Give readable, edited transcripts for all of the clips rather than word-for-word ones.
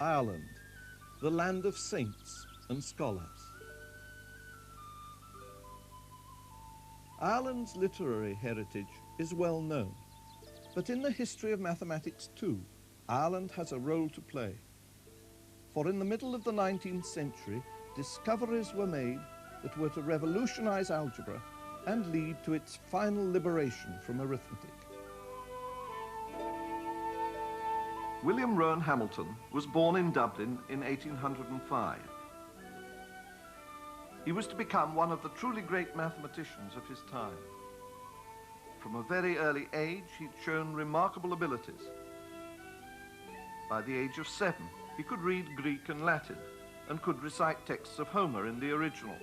Ireland, the land of saints and scholars. Ireland's literary heritage is well known, but in the history of mathematics too, Ireland has a role to play. For in the middle of the 19th century, discoveries were made that were to revolutionize algebra and lead to its final liberation from arithmetic. William Rowan Hamilton was born in Dublin in 1805. He was to become one of the truly great mathematicians of his time. From a very early age, he'd shown remarkable abilities. By the age of 7, he could read Greek and Latin and could recite texts of Homer in the original.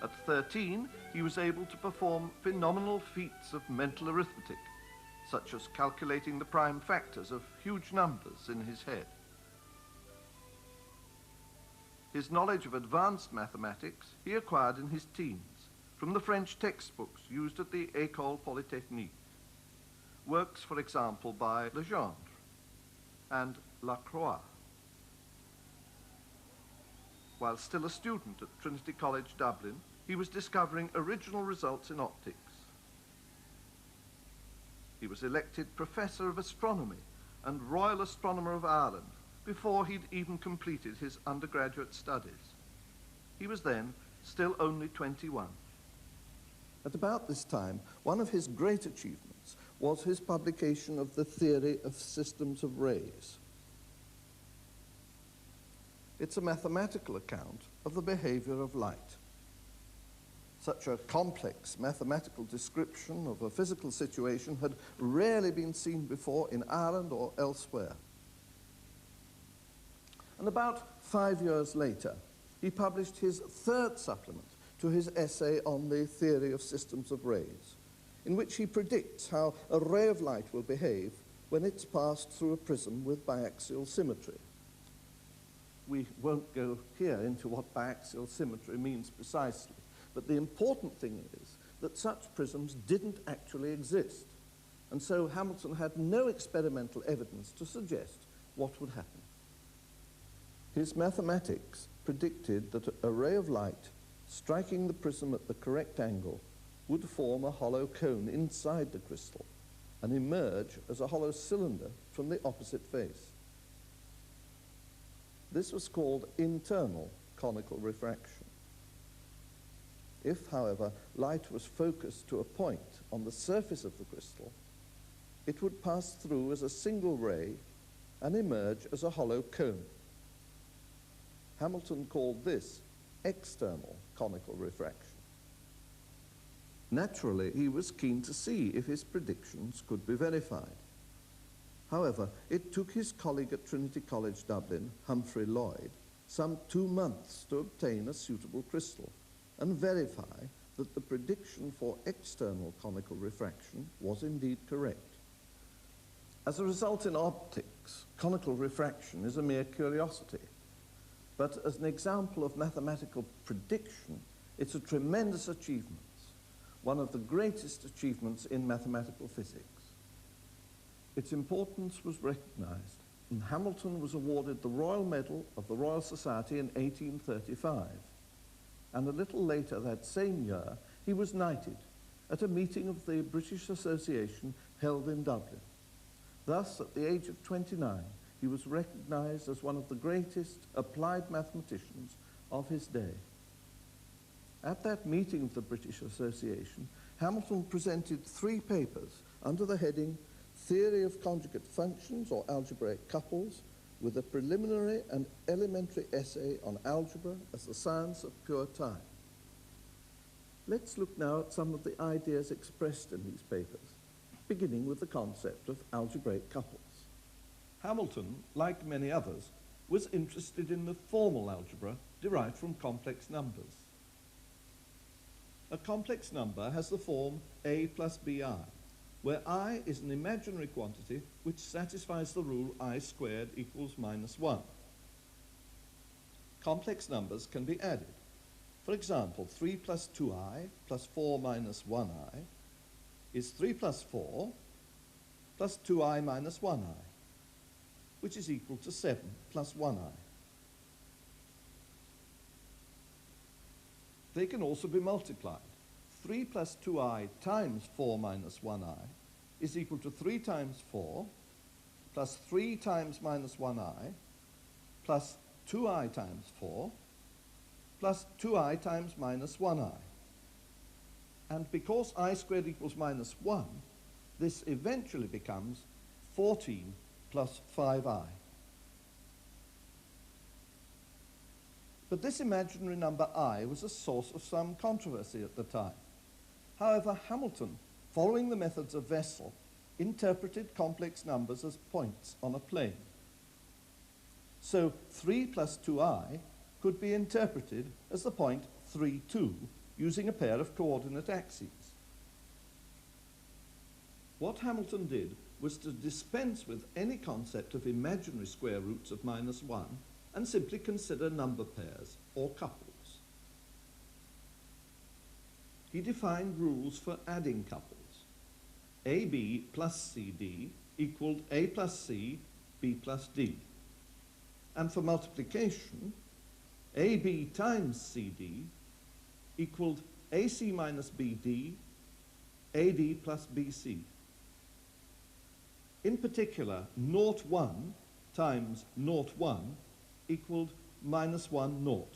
At 13, he was able to perform phenomenal feats of mental arithmetic, such as calculating the prime factors of huge numbers in his head. His knowledge of advanced mathematics he acquired in his teens from the French textbooks used at the École Polytechnique. Works, for example, by Legendre and Lacroix. While still a student at Trinity College, Dublin, he was discovering original results in optics. He was elected Professor of Astronomy and Royal Astronomer of Ireland before he'd even completed his undergraduate studies. He was then still only 21. At about this time, one of his great achievements was his publication of the theory of systems of rays. It's a mathematical account of the behavior of light. Such a complex mathematical description of a physical situation had rarely been seen before in Ireland or elsewhere. And about 5 years later, he published his third supplement to his essay on the theory of systems of rays, in which he predicts how a ray of light will behave when it's passed through a prism with biaxial symmetry. We won't go here into what biaxial symmetry means precisely, but the important thing is that such prisms didn't actually exist, and so Hamilton had no experimental evidence to suggest what would happen. His mathematics predicted that a ray of light striking the prism at the correct angle would form a hollow cone inside the crystal and emerge as a hollow cylinder from the opposite face. This was called internal conical refraction. If, however, light was focused to a point on the surface of the crystal, it would pass through as a single ray and emerge as a hollow cone. Hamilton called this external conical refraction. Naturally, he was keen to see if his predictions could be verified. However, it took his colleague at Trinity College, Dublin, Humphrey Lloyd, some 2 months to obtain a suitable crystal and verify that the prediction for external conical refraction was indeed correct. As a result, in optics, conical refraction is a mere curiosity. But as an example of mathematical prediction, it's a tremendous achievement, one of the greatest achievements in mathematical physics. Its importance was recognized, and Hamilton was awarded the Royal Medal of the Royal Society in 1835. And a little later that same year, he was knighted at a meeting of the British Association held in Dublin. Thus, at the age of 29, he was recognized as one of the greatest applied mathematicians of his day. At that meeting of the British Association, Hamilton presented 3 papers under the heading Theory of Conjugate Functions or Algebraic Couples, with a preliminary and elementary essay on algebra as the science of pure time. Let's look now at some of the ideas expressed in these papers, beginning with the concept of algebraic couples. Hamilton, like many others, was interested in the formal algebra derived from complex numbers. A complex number has the form a plus bi, where I is an imaginary quantity which satisfies the rule I squared equals minus 1. Complex numbers can be added. For example, 3 plus 2i plus 4 minus 1i is 3 plus 4 plus 2i minus 1i. which is equal to 7 plus 1i. They can also be multiplied. 3 plus 2i times 4 minus 1i is equal to 3 times 4 plus 3 times minus 1i plus 2i times 4 plus 2i times minus 1i. And because I squared equals minus 1, this eventually becomes 14 plus 5i. But this imaginary number I was a source of some controversy at the time. However, Hamilton, following the methods of Wessel, interpreted complex numbers as points on a plane. So 3 plus 2i could be interpreted as the point 3, 2, using a pair of coordinate axes. What Hamilton did was to dispense with any concept of imaginary square roots of minus 1 and simply consider number pairs or couples. He defined rules for adding couples. AB plus CD equaled A plus C, B plus D. And for multiplication, AB times CD equaled AC minus BD, AD plus BC. In particular, 0, 1 times 0, 1 equaled minus 1, 0.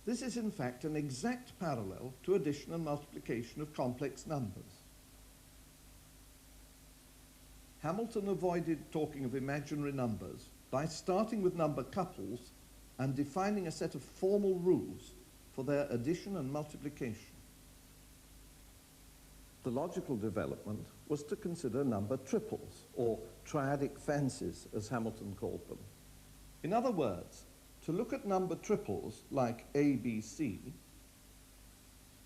This is in fact an exact parallel to addition and multiplication of complex numbers. Hamilton avoided talking of imaginary numbers by starting with number couples and defining a set of formal rules for their addition and multiplication. The logical development was to consider number triples, or triadic fancies, as Hamilton called them. In other words, to look at number triples like A, B, C,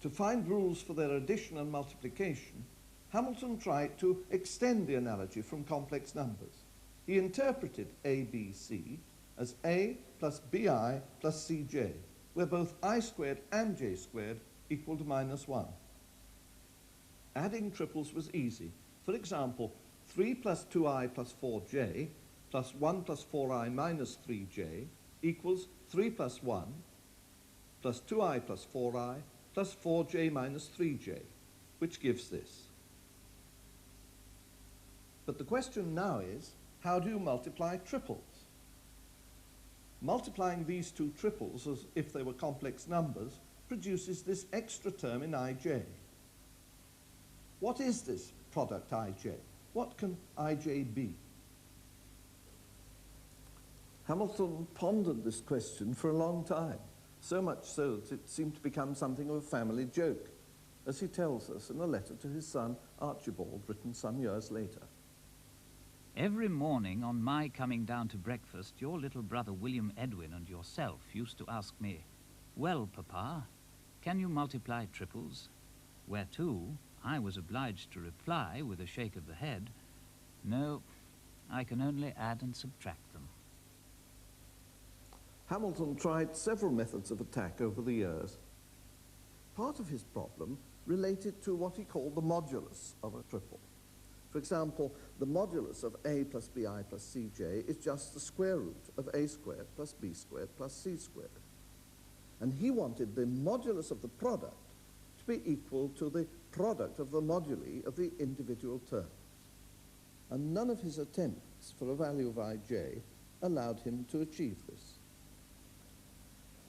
to find rules for their addition and multiplication, Hamilton tried to extend the analogy from complex numbers. He interpreted A, B, C as A plus BI plus CJ, where both I squared and J squared equaled minus 1. Adding triples was easy. For example, 3 plus 2i plus 4j plus 1 plus 4i minus 3j equals 3 plus 1 plus 2i plus 4i plus 4j minus 3j, which gives this. But the question now is, how do you multiply triples? Multiplying these two triples as if they were complex numbers produces this extra term in ij. What is this product ij? What can ij be? Hamilton pondered this question for a long time, so much so that it seemed to become something of a family joke, as he tells us in a letter to his son Archibald, written some years later. Every morning on my coming down to breakfast, your little brother William Edwin and yourself used to ask me, "Well, Papa, can you multiply triples?" Whereto I was obliged to reply with a shake of the head, "No, I can only add and subtract them." Hamilton tried several methods of attack over the years. Part of his problem related to what he called the modulus of a triple. For example, the modulus of A plus BI plus CJ is just the square root of A squared plus B squared plus C squared. And he wanted the modulus of the product to be equal to the product of the moduli of the individual terms. And none of his attempts for a value of ij allowed him to achieve this.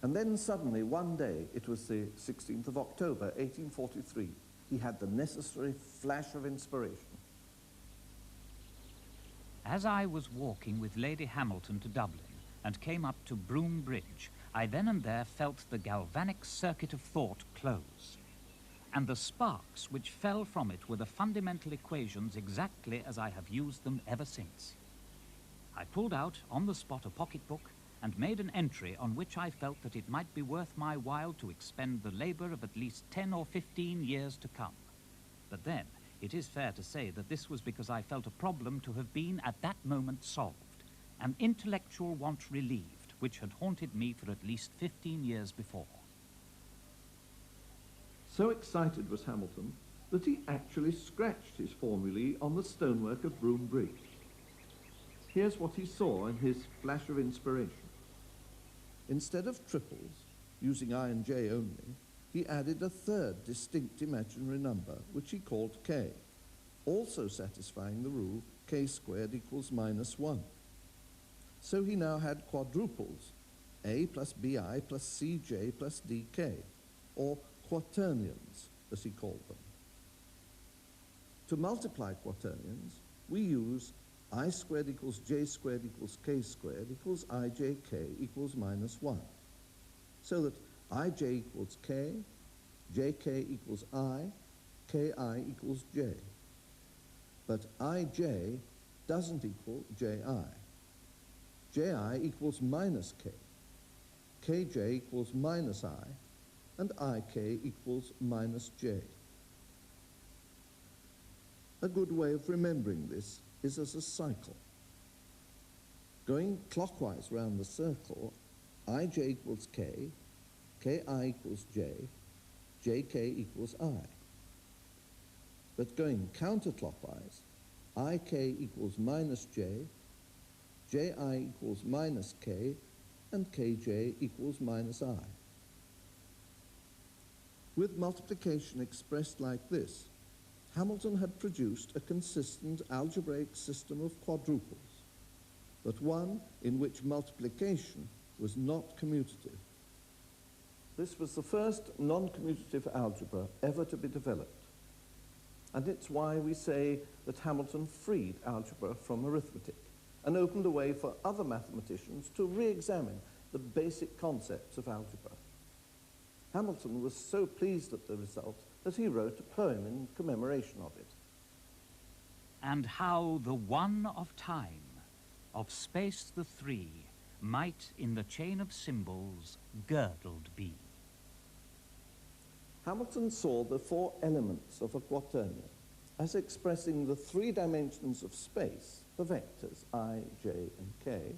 And then suddenly, one day, it was the 16th of October, 1843, he had the necessary flash of inspiration. As I was walking with Lady Hamilton to Dublin and came up to Broome Bridge, I then and there felt the galvanic circuit of thought close. And the sparks which fell from it were the fundamental equations exactly as I have used them ever since. I pulled out on the spot a pocketbook and made an entry on which I felt that it might be worth my while to expend the labor of at least 10 or 15 years to come. But then, it is fair to say that this was because I felt a problem to have been at that moment solved, an intellectual want relieved, which had haunted me for at least 15 years before. So excited was Hamilton that he actually scratched his formulae on the stonework of Broome Bridge. here's what he saw in his flash of inspiration. Instead of triples, using I and j only, he added a third distinct imaginary number, which he called k, also satisfying the rule k squared equals minus 1. So he now had quadruples, a plus bi plus cj plus dk, or quaternions, as he called them. To multiply quaternions, we use I squared equals j squared equals k squared equals ijk equals minus 1, so that ij equals k, jk equals I, ki equals j. But ij doesn't equal ji. Ji equals minus k, kj equals minus I, and ik equals minus j. A good way of remembering this is as a cycle. Going clockwise round the circle, ij equals k, ki equals j, jk equals I. But going counterclockwise, ik equals minus j, ji equals minus k, and kj equals minus I. With multiplication expressed like this, Hamilton had produced a consistent algebraic system of quadruples, but one in which multiplication was not commutative. This was the first non-commutative algebra ever to be developed, and it's why we say that Hamilton freed algebra from arithmetic and opened a way for other mathematicians to re-examine the basic concepts of algebra. Hamilton was so pleased at the result that he wrote a poem in commemoration of it. And how the one of time, of space the three, might in the chain of symbols girdled be. Hamilton saw the four elements of a quaternion as expressing the three dimensions of space, the vectors I, j, and k,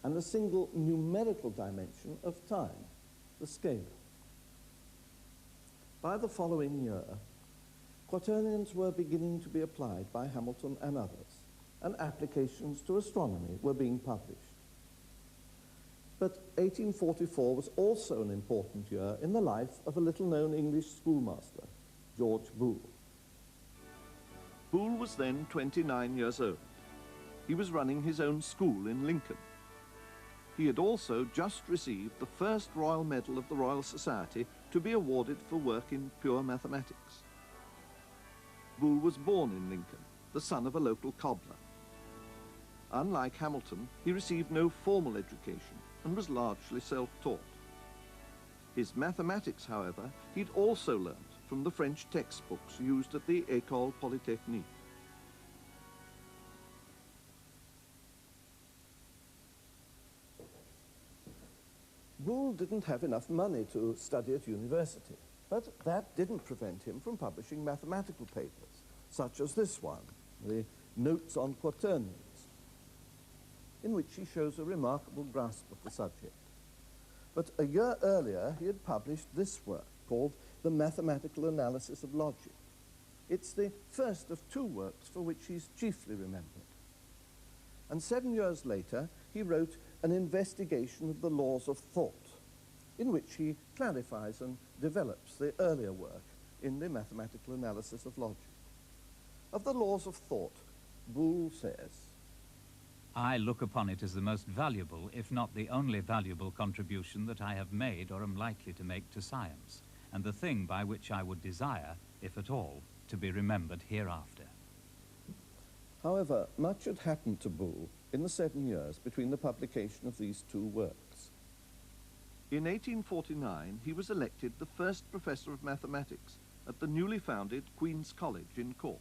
and a single numerical dimension of time, the scalar. By the following year, quaternions were beginning to be applied by Hamilton and others, and applications to astronomy were being published. But 1844 was also an important year in the life of a little-known English schoolmaster, George Boole. Boole was then 29 years old. He was running his own school in Lincoln. He had also just received the first Royal Medal of the Royal Society to be awarded for work in pure mathematics. Boole was born in Lincoln, the son of a local cobbler. Unlike Hamilton, he received no formal education and was largely self-taught. His mathematics, however, he'd also learnt from the French textbooks used at the École Polytechnique. Boole didn't have enough money to study at university, but that didn't prevent him from publishing mathematical papers, such as this one, the Notes on Quaternions, in which he shows a remarkable grasp of the subject. But a year earlier, he had published this work called The Mathematical Analysis of Logic. It's the first of two works for which he's chiefly remembered. And 7 years later, he wrote an investigation of the laws of thought, in which he clarifies and develops the earlier work in the mathematical analysis of logic. Of the laws of thought, Boole says, I look upon it as the most valuable, if not the only valuable contribution that I have made or am likely to make to science, and the thing by which I would desire, if at all, to be remembered hereafter. However, much had happened to Boole in the 7 years between the publication of these two works. In 1849, he was elected the first professor of mathematics at the newly founded Queen's College in Cork.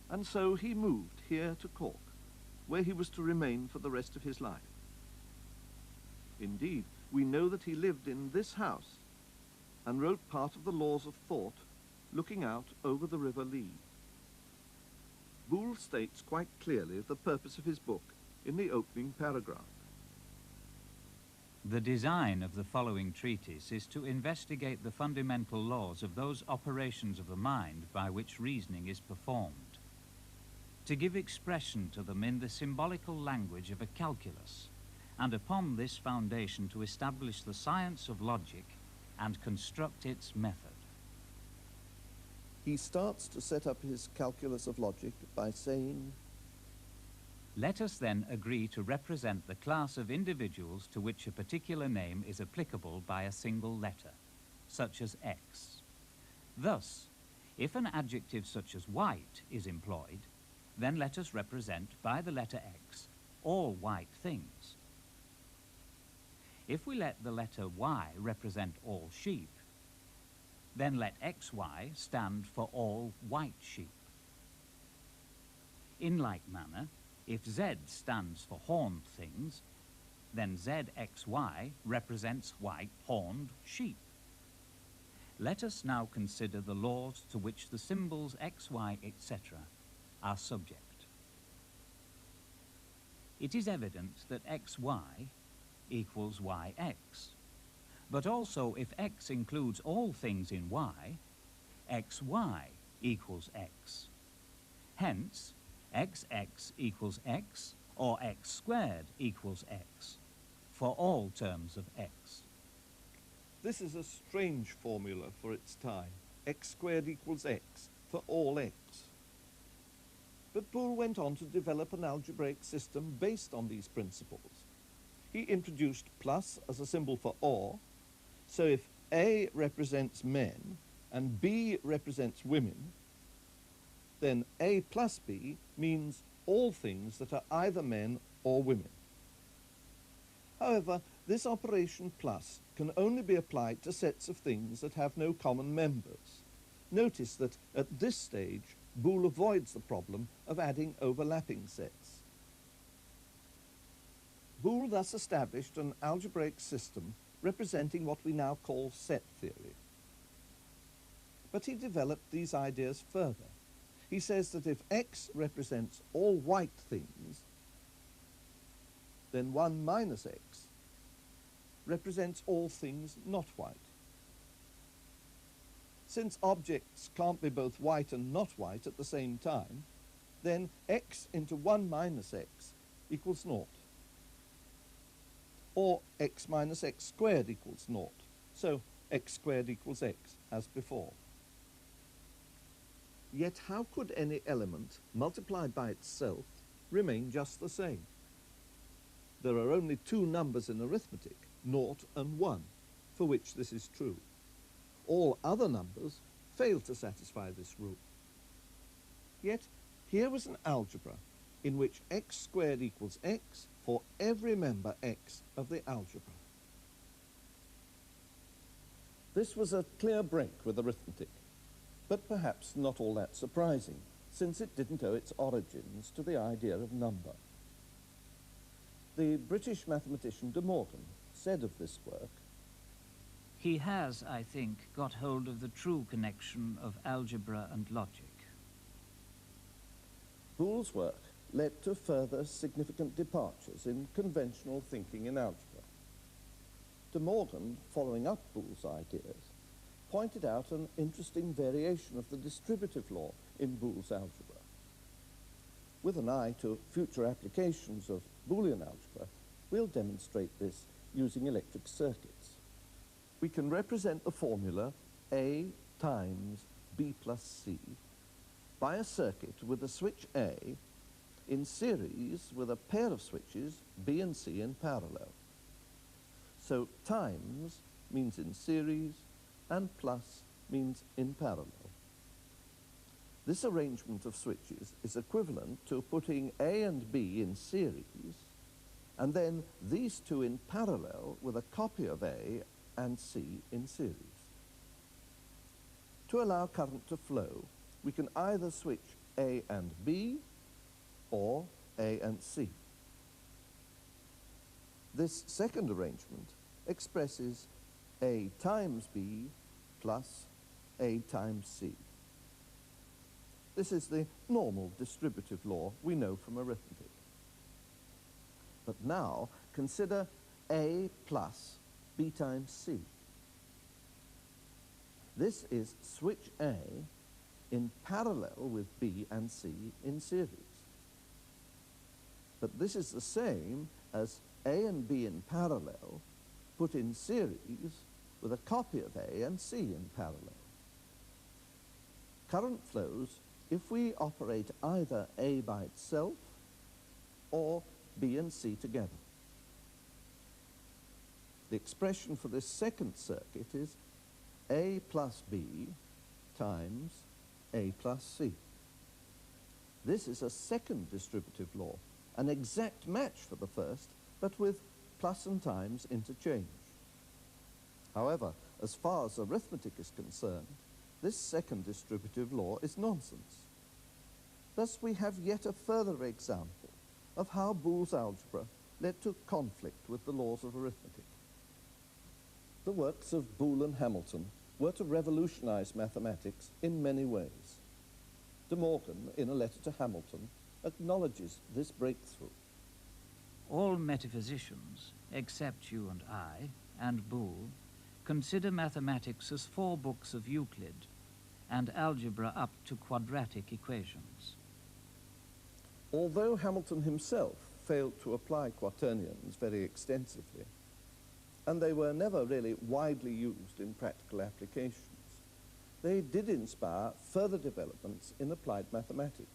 And so he moved here to Cork, where he was to remain for the rest of his life. Indeed, we know that he lived in this house and wrote part of the laws of thought looking out over the River Lee. Boole states quite clearly the purpose of his book in the opening paragraph. The design of the following treatise is to investigate the fundamental laws of those operations of the mind by which reasoning is performed. to give expression to them in the symbolical language of a calculus, and upon this foundation to establish the science of logic and construct its method. He starts to set up his calculus of logic by saying, Let us then agree to represent the class of individuals to which a particular name is applicable by a single letter, such as X. Thus, if an adjective such as white is employed, then let us represent by the letter X all white things. If we let the letter Y represent all sheep, then let XY stand for all white sheep. In like manner, if Z stands for horned things, then ZXY represents white horned sheep. Let us now consider the laws to which the symbols XY, etc. are subject. It is evident that XY equals YX, but also if X includes all things in Y, XY equals X. Hence, XX equals X, or X squared equals X, for all terms of X. this is a strange formula for its time. X squared equals X for all X. But Boole went on to develop an algebraic system based on these principles. He introduced plus as a symbol for or, so if A represents men and B represents women, then A plus B means all things that are either men or women. However, this operation plus can only be applied to sets of things that have no common members. Notice that at this stage, Boole avoids the problem of adding overlapping sets. Boole thus established an algebraic system representing what we now call set theory. But he developed these ideas further. He says that if X represents all white things, then 1 minus X represents all things not white. Since objects can't be both white and not white at the same time, then X into 1 minus X equals 0. Or X minus X squared equals 0. So X squared equals X, as before. Yet how could any element multiplied by itself remain just the same? There are only two numbers in arithmetic, 0 and 1, for which this is true. All other numbers fail to satisfy this rule. Yet here was an algebra in which X squared equals X for every member X of the algebra. This was a clear break with arithmetic, but perhaps not all that surprising, since it didn't owe its origins to the idea of number. The British mathematician De Morgan said of this work, He has, I think, got hold of the true connection of algebra and logic. Boole's work led to further significant departures in conventional thinking in algebra. De Morgan, following up Boole's ideas, pointed out an interesting variation of the distributive law in Boole's algebra. With an eye to future applications of Boolean algebra, we'll demonstrate this using electric circuits. We can represent the formula A times B plus C by a circuit with a switch A in series with a pair of switches B and C in parallel. So times means in series and plus means in parallel. This arrangement of switches is equivalent to putting A and B in series and then these two in parallel with a copy of A and C in series. To allow current to flow, we can either switch A and B or A and C. This second arrangement expresses A times B plus A times C. This is the normal distributive law we know from arithmetic. But now consider A plus B times C. This is switch A in parallel with B and C in series. But this is the same as A and B in parallel put in series with a copy of A and C in parallel. Current flows if we operate either A by itself or B and C together. The expression for this second circuit is A plus B times A plus C. This is a second distributive law, an exact match for the first, but with plus and times interchange. However, as far as arithmetic is concerned, this second distributive law is nonsense. Thus we have yet a further example of how Boole's algebra led to conflict with the laws of arithmetic. The works of Boole and Hamilton were to revolutionize mathematics in many ways. De Morgan, in a letter to Hamilton, acknowledges this breakthrough. All metaphysicians, except you and I, and Boole, consider mathematics as 4 books of Euclid, and algebra up to quadratic equations. Although Hamilton himself failed to apply quaternions very extensively, and they were never really widely used in practical applications, they did inspire further developments in applied mathematics,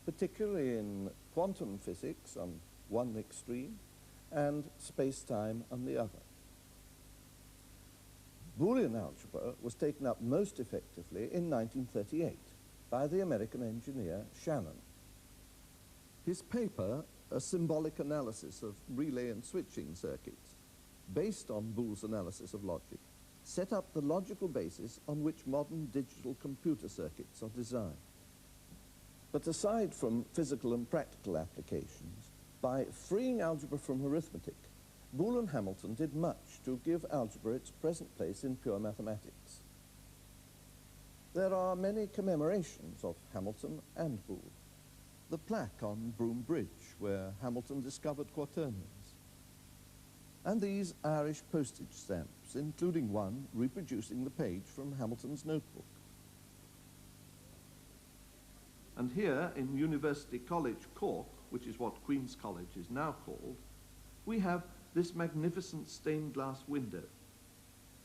particularly in quantum physics on one extreme and space-time on the other. Boolean algebra was taken up most effectively in 1938 by the American engineer Shannon. His paper, A Symbolic Analysis of Relay and Switching Circuits, based on Boole's analysis of logic, set up the logical basis on which modern digital computer circuits are designed. But aside from physical and practical applications, by freeing algebra from arithmetic, Boole and Hamilton did much to give algebra its present place in pure mathematics. There are many commemorations of Hamilton and Boole. The plaque on Broome Bridge, where Hamilton discovered quaternions, and these Irish postage stamps, including one reproducing the page from Hamilton's notebook. And here in University College, Cork, which is what Queen's College is now called, we have this magnificent stained glass window,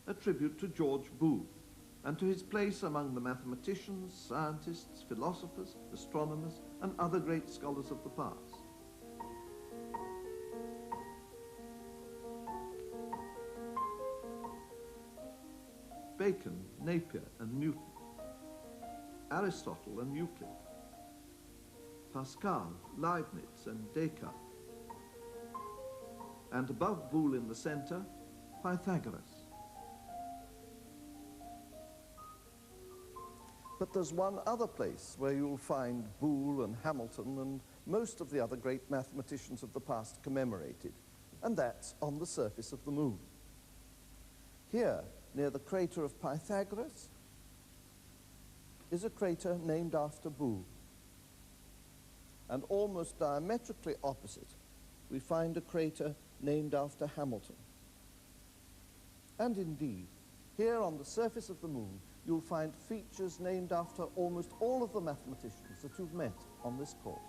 a tribute to George Boole and to his place among the mathematicians, scientists, philosophers, astronomers, and other great scholars of the past. Bacon, Napier, and Newton, Aristotle and Euclid, Pascal, Leibniz, and Descartes, and above Boole in the center, Pythagoras. But there's one other place where you'll find Boole and Hamilton and most of the other great mathematicians of the past commemorated, and that's on the surface of the moon. Here, near the crater of Pythagoras, is a crater named after Boole. And almost diametrically opposite, we find a crater named after Hamilton. And indeed, here on the surface of the moon, you'll find features named after almost all of the mathematicians that you've met on this course.